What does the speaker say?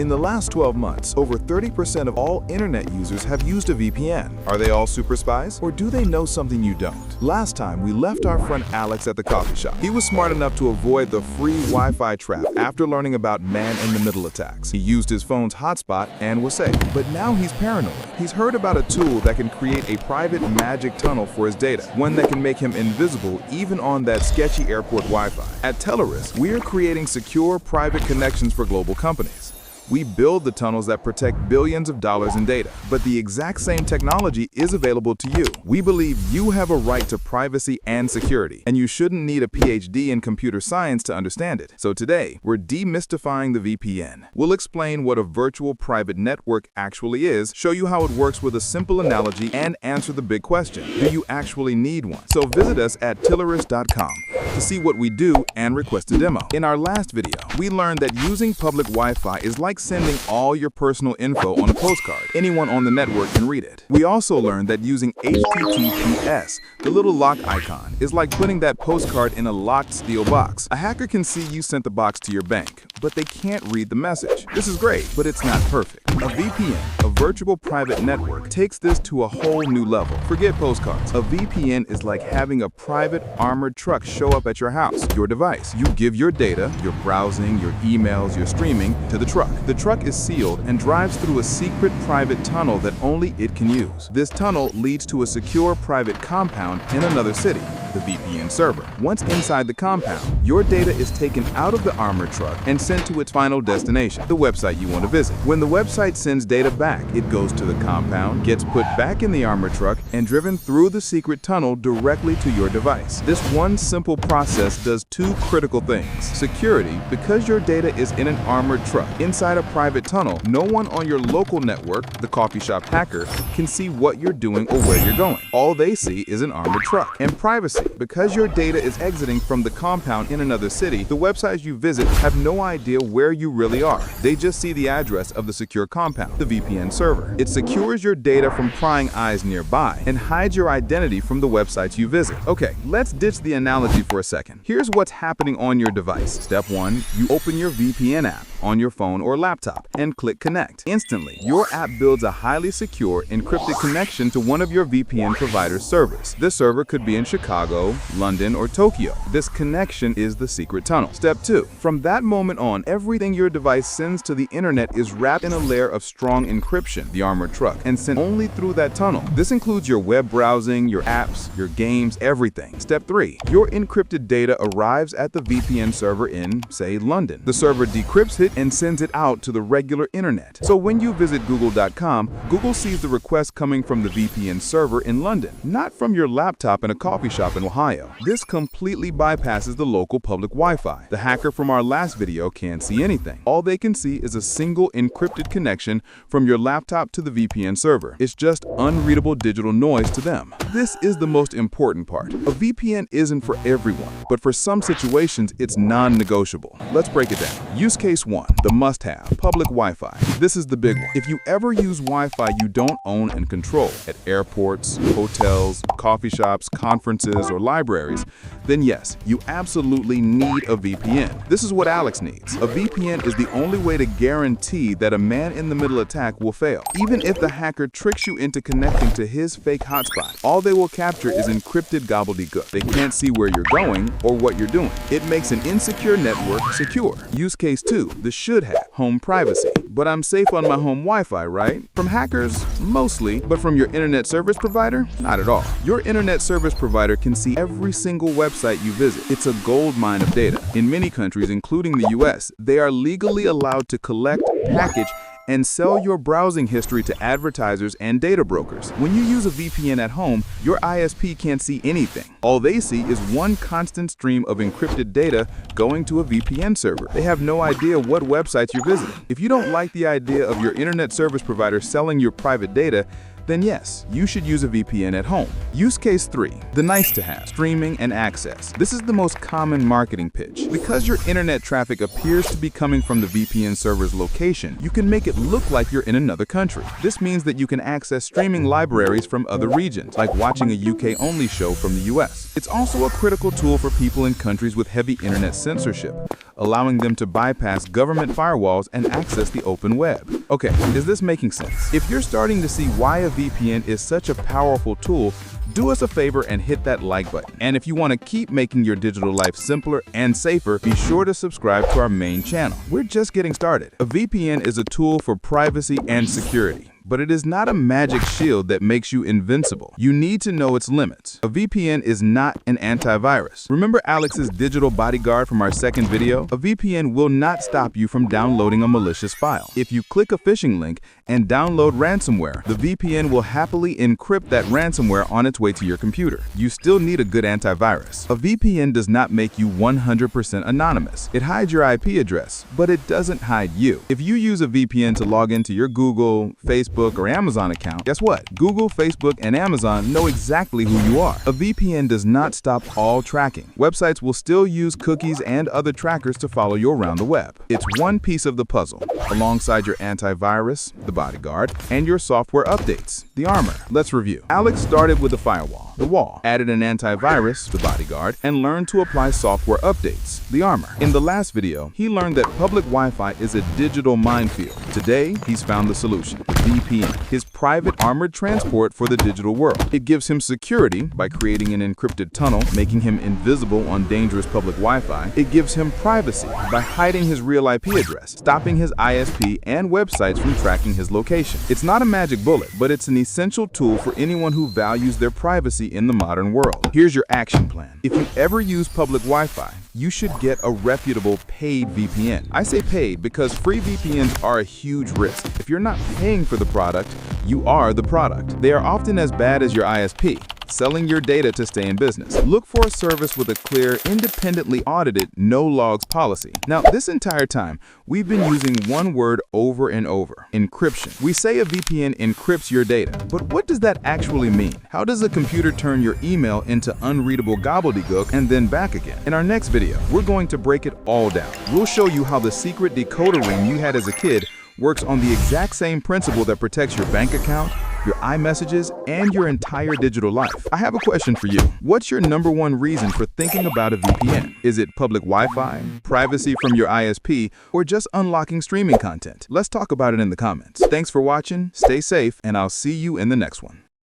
In the last 12 months, over 30% of all internet users have used a VPN. Are they all super spies? Or do they know something you don't? Last time, we left our friend Alex at the coffee shop. He was smart enough to avoid the free Wi-Fi trap after learning about man-in-the-middle attacks. He used his phone's hotspot and was safe. But now he's paranoid. He's heard about a tool that can create a private magic tunnel for his data, one that can make him invisible even on that sketchy airport Wi-Fi. At Tellerus, we are creating secure private connections for global companies. We build the tunnels that protect billions of dollars in data, but the exact same technology is available to you. We believe you have a right to privacy and security, and you shouldn't need a PhD in computer science to understand it. So today, we're demystifying the VPN. We'll explain what a virtual private network actually is, show you how it works with a simple analogy, and answer the big question: do you actually need one? So visit us at tillerus.com to see what we do and request a demo. In our last video, we learned that using public Wi-Fi is like sending all your personal info on a postcard. Anyone on the network can read it. We also learned that using HTTPS, the little lock icon, is like putting that postcard in a locked steel box. A hacker can see you sent the box to your bank, but they can't read the message. This is great, but it's not perfect. A VPN, a virtual private network, takes this to a whole new level. Forget postcards. A VPN is like having a private armored truck show up at your house, your device. You give your data, your browsing, your emails, your streaming, to the truck. The truck is sealed and drives through a secret private tunnel that only it can use. This tunnel leads to a secure private compound in another city, the VPN server. Once inside the compound, your data is taken out of the armored truck and sent to its final destination, the website you want to visit. When the website sends data back, it goes to the compound, gets put back in the armored truck, and driven through the secret tunnel directly to your device. This one simple process does two critical things. Security, because your data is in an armored truck inside a private tunnel, no one on your local network, the coffee shop hacker, can see what you're doing or where you're going. All they see is an armored truck. And privacy, because your data is exiting from the compound in another city, the websites you visit have no idea where you really are. They just see the address of the secure compound, the VPN server. It secures your data from prying eyes nearby and hides your identity from the websites you visit. Okay, let's ditch the analogy for a second. Here's what's happening on your device. Step 1, you open your VPN app on your phone or laptop and click connect. Instantly, your app builds a highly secure, encrypted connection to one of your VPN provider's servers. This server could be in Chicago, London, or Tokyo. This connection is the secret tunnel. Step 2, from that moment on, everything your device sends to the internet is wrapped in a layer of strong encryption, the armored truck, and sent only through that tunnel. This includes your web browsing, your apps, your games, everything. Step 3, your encrypted data arrives at the VPN server in, say, London. The server decrypts it and sends it out to the regular internet. So when you visit google.com, Google sees the request coming from the VPN server in London, not from your laptop in a coffee shop in Ohio. This completely bypasses the local public Wi-Fi. The hacker from our last video can't see anything. All they can see is a single encrypted connection from your laptop to the VPN server. It's just unreadable digital noise to them. This is the most important part. A VPN isn't for everyone, but for some situations, it's non-negotiable. Let's break it down. Use case 1, the must-have, public Wi-Fi. This is the big one. If you ever use Wi-Fi you don't own and control at airports, hotels, coffee shops, conferences, or libraries, then yes, you absolutely need a VPN. This is what Alex needs. A VPN is the only way to guarantee that a man-in-the-middle attack will fail. Even if the hacker tricks you into connecting to his fake hotspot, all they will capture is encrypted gobbledygook. They can't see where you're going or what you're doing. It makes an insecure network secure. Use case 2, the should-have, home privacy. But I'm safe on my home Wi-Fi, right? From hackers, mostly, but from your internet service provider, not at all. Your internet service provider can see every single website you visit. It's a gold mine of data. In many countries, including the US, they are legally allowed to collect, package, and sell your browsing history to advertisers and data brokers. When you use a VPN at home, your ISP can't see anything. All they see is one constant stream of encrypted data going to a VPN server. They have no idea what websites you're visiting. If you don't like the idea of your internet service provider selling your private data, then yes, you should use a VPN at home. Use case 3, the nice to have, streaming and access. This is the most common marketing pitch. Because your internet traffic appears to be coming from the VPN server's location, you can make it look like you're in another country. This means that you can access streaming libraries from other regions, like watching a UK-only show from the US. It's also a critical tool for people in countries with heavy internet censorship, allowing them to bypass government firewalls and access the open web. Okay, is this making sense? If you're starting to see why a VPN is such a powerful tool, do us a favor and hit that like button. And if you want to keep making your digital life simpler and safer, be sure to subscribe to our main channel. We're just getting started. A VPN is a tool for privacy and security, but it is not a magic shield that makes you invincible. You need to know its limits. A VPN is not an antivirus. Remember Alex's digital bodyguard from our second video? A VPN will not stop you from downloading a malicious file. If you click a phishing link and download ransomware, the VPN will happily encrypt that ransomware on its way to your computer. You still need a good antivirus. A VPN does not make you 100% anonymous. It hides your IP address, but it doesn't hide you. If you use a VPN to log into your Google, Facebook, or Amazon account, guess what? Google, Facebook, and Amazon know exactly who you are. A VPN does not stop all tracking. Websites will still use cookies and other trackers to follow you around the web. It's one piece of the puzzle, alongside your antivirus, the bodyguard, and your software updates, the armor. Let's review. Alex started with the firewall, the wall, added an antivirus, the bodyguard, and learned to apply software updates, the armor. In the last video, he learned that public Wi-Fi is a digital minefield. Today, he's found the solution, VPN, his private armored transport for the digital world. It gives him security by creating an encrypted tunnel, making him invisible on dangerous public Wi-Fi. It gives him privacy by hiding his real IP address, stopping his ISP and websites from tracking his location. It's not a magic bullet, but it's an essential tool for anyone who values their privacy in the modern world. Here's your action plan. If you ever use public Wi-Fi, you should get a reputable paid VPN. I say paid because free VPNs are a huge risk. If you're not paying for the product, you are the product. They are often as bad as your ISP, selling your data to stay in business. Look for a service with a clear, independently audited, no logs policy. Now, this entire time, we've been using one word over and over: encryption. We say a VPN encrypts your data, but what does that actually mean? How does a computer turn your email into unreadable gobbledygook and then back again? In our next video, we're going to break it all down. We'll show you how the secret decoder ring you had as a kid works on the exact same principle that protects your bank account, your iMessages, and your entire digital life. I have a question for you. What's your #1 reason for thinking about a VPN? Is it public Wi-Fi, privacy from your ISP, or just unlocking streaming content? Let's talk about it in the comments. Thanks for watching, stay safe, and I'll see you in the next one.